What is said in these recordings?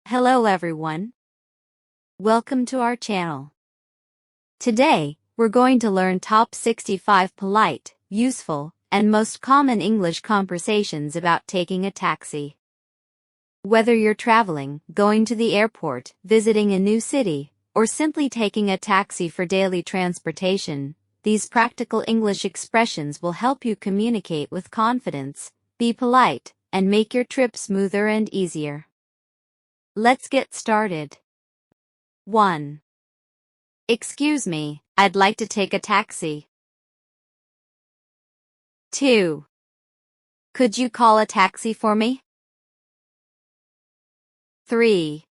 Hello everyone. Welcome to our channel. Today, we're going to learn top 65 polite, useful, and most common English conversations about taking a taxi. Whether you're traveling, going to the airport, visiting a new city, or simply taking a taxi for daily transportation, these practical English expressions will help you communicate with confidence, be polite, and make your trip smoother and easier. Let's get started. 1. Excuse me, I'd like to take a taxi. 2. Could you call a taxi for me? 3.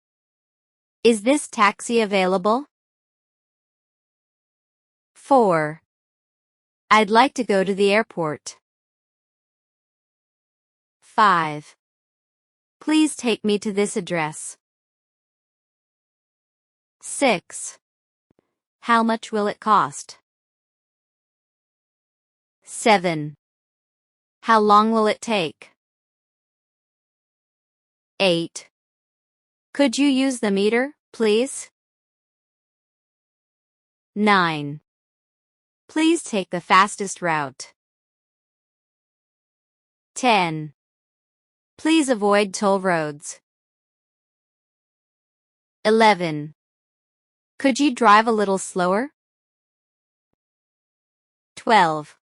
Is this taxi available? 4. I'd like to go to the airport. 5. Please take me to this address. 6. How much will it cost? 7. How long will it take? 8. Could you use the meter, please? 9. Please take the fastest route. 10. Please avoid toll roads. 11. Could you drive a little slower? 12.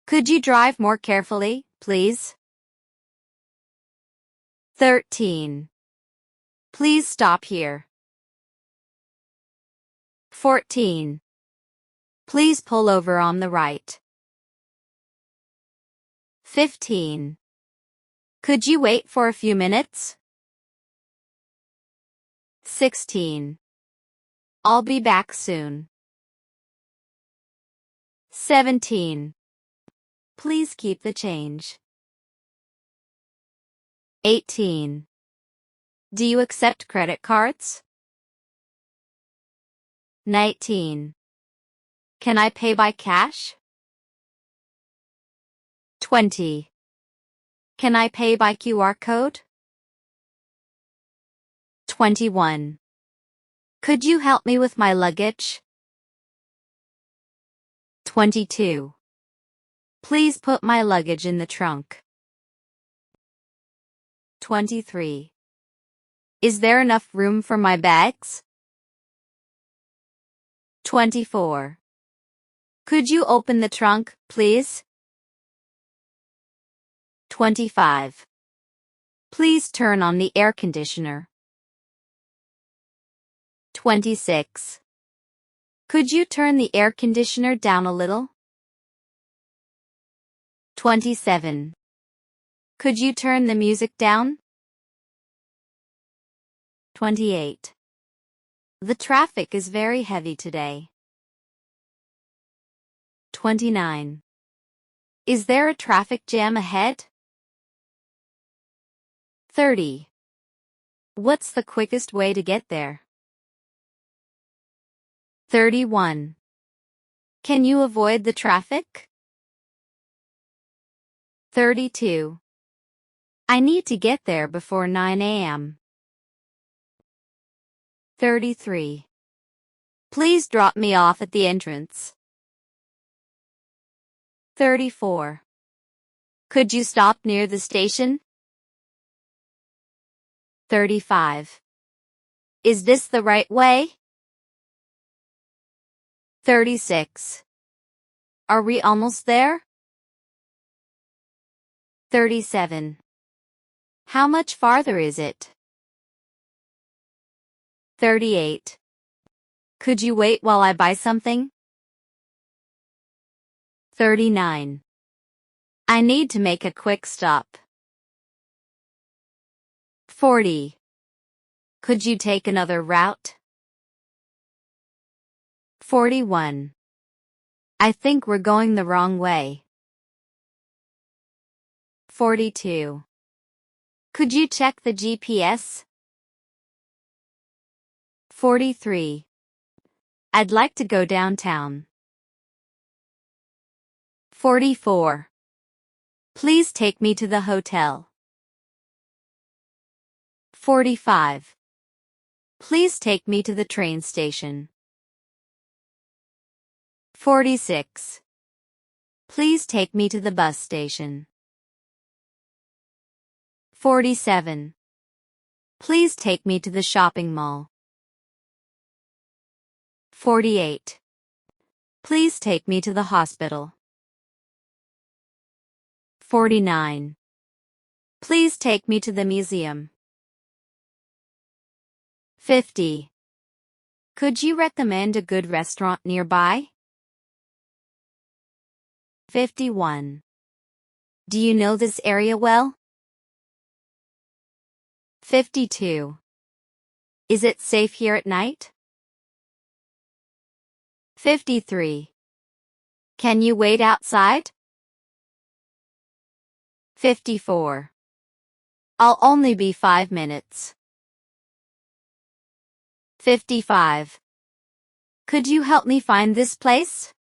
Could you drive more carefully, please? 13. Please stop here. 14. Please pull over on the right. 15. Could you wait for a few minutes? 16. I'll be back soon. 17. Please keep the change. 18. Do you accept credit cards? 19. Can I pay by cash? 20. Can I pay by QR code? 21. Could you help me with my luggage? 22. Please put my luggage in the trunk. 23. Is there enough room for my bags? 24. Could you open the trunk, please? 25. Please turn on the air conditioner. 26. Could you turn the air conditioner down a little? 27. Could you turn the music down? 28. The traffic is very heavy today. 29. Is there a traffic jam ahead? 30. What's the quickest way to get there? 31. Can you avoid the traffic? 32. I need to get there before 9 a.m. 33. Please drop me off at the entrance. 34. Could you stop near the station? 35. Is this the right way? 36. Are we almost there? 37. How much farther is it? 38. Could you wait while I buy something? 39. I need to make a quick stop. 40. Could you take another route? 41. I think we're going the wrong way. 42. Could you check the GPS? 43. I'd like to go downtown. 44. Please take me to the hotel. 45. Please take me to the train station. 46. Please take me to the bus station. 47. Please take me to the shopping mall. 48. Please take me to the hospital. 49. Please take me to the museum. 50. Could you recommend a good restaurant nearby? 51. Do you know this area well? 52. Is it safe here at night? 53. Can you wait outside? 54. I'll only be 5 minutes. 55. Could you help me find this place?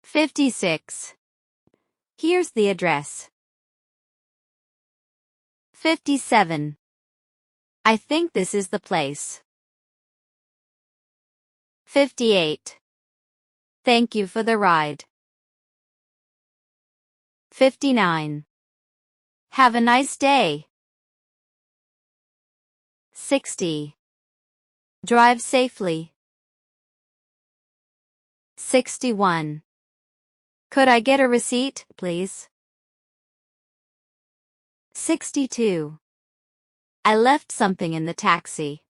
56. Here's the address. 57. I think this is the place. 58. Thank you for the ride. 59. Have a nice day. 60. Drive safely. 61. Could I get a receipt, please? 62. I left something in the taxi.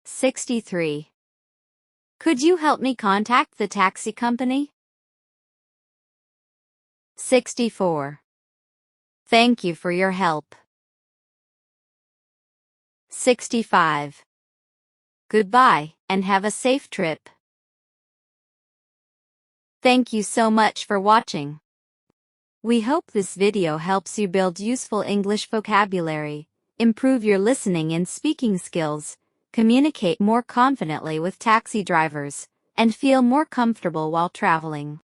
63. Could you help me contact the taxi company? 64. Thank you for your help. 65. Goodbye, and have a safe trip. Thank you so much for watching. We hope this video helps you build useful English vocabulary, improve your listening and speaking skills, communicate more confidently with taxi drivers, and feel more comfortable while traveling.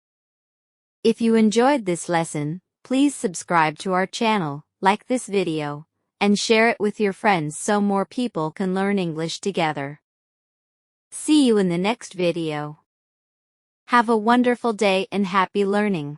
If you enjoyed this lesson, please subscribe to our channel, like this video, and share it with your friends so more people can learn English together. See you in the next video. Have a wonderful day and happy learning.